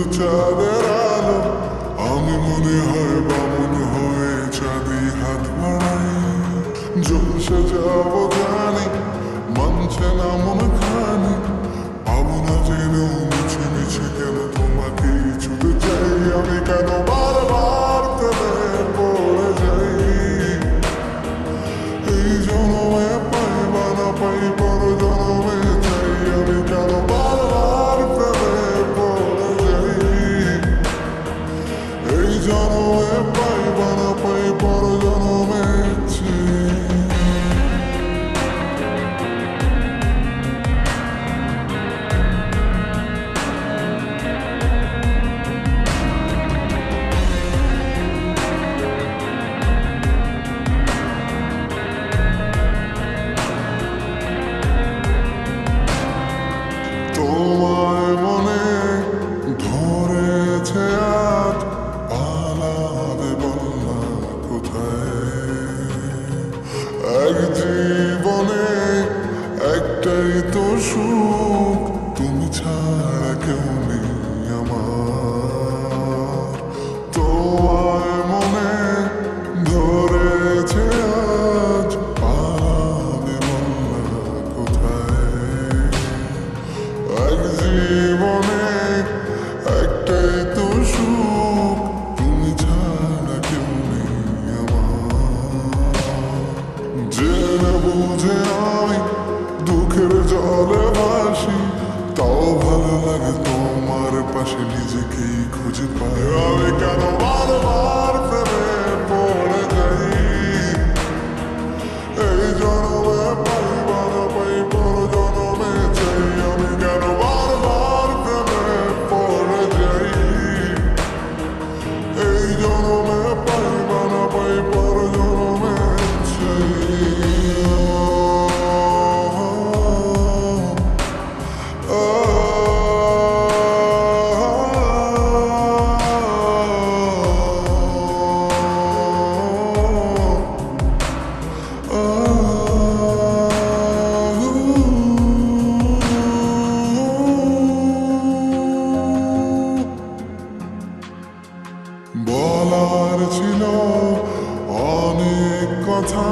শুধু চাঁদের আলো। আমি মনে হয় বামন হয়ে চাঁদি হাত বাড়াই। জলসে যাবো জানি, মানছে না মন খানি। পাবো না যেন মিছে মিছে কেন তোমাকে ছুতে চাই। আমি কেন বারবার প্রেমে পড়ে যাই। এই জন্মে পাই বা না পাই পর জন্মে চাই। আমি কেন বারবার প্রেমে পড়ে যাই। এই জন্মে পাই বা না পাই পর জন্মে চাই। তোমায় মনে ধরেছে আজ, পালাবে বললা কোথায়। এক জীবনে একটাই তো সুখ, তুমি ছাড়া কেউ নেই আমার। তোমায় মনে ধরেছে আজ, পালাবে বললা কোথায়। এক জীবনে একটাই তো সুখ, তুমি ছাড়া কেউ নেই আমার। জেনে বুঝে আমি দুঃখের জলে ভাসি, তাও ভালো লাগে তোমার পাশে নিজেকেই খুঁজে পাই। আমি কেন বারবার প্রেমে পড়ে যাই। এই জন্মে পাই বা না পাই পর জন্মে চাই। আমি কেন বারবার প্রেমে পড়ে যাই। এই জন্মে পাই বা না পাই পর জন্মে চাই। বলার ছিল অনেক কথা,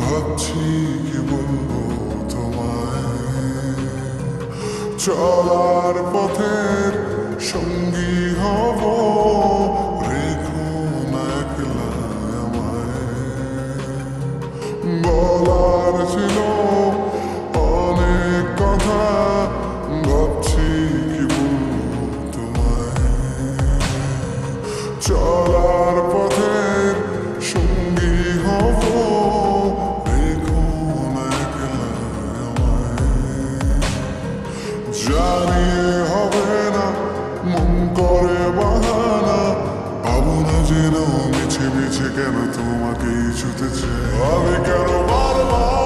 ভাবছি কি বলবো তোমায়। চলার পথের সঙ্গী হব, রেখো না একলা আমায়। বলার ছিল অনেক কথা, ভাবছি কি বলবো তোমায়। চলার পথের সঙ্গী হব, রেখো না একলা আমায়। জানিয়ে হবে না, মন করে বাহানা। পাবো না যেন মিছে মিছে কেন তোমাকে ছুতে চাই। আমি কেন বারবার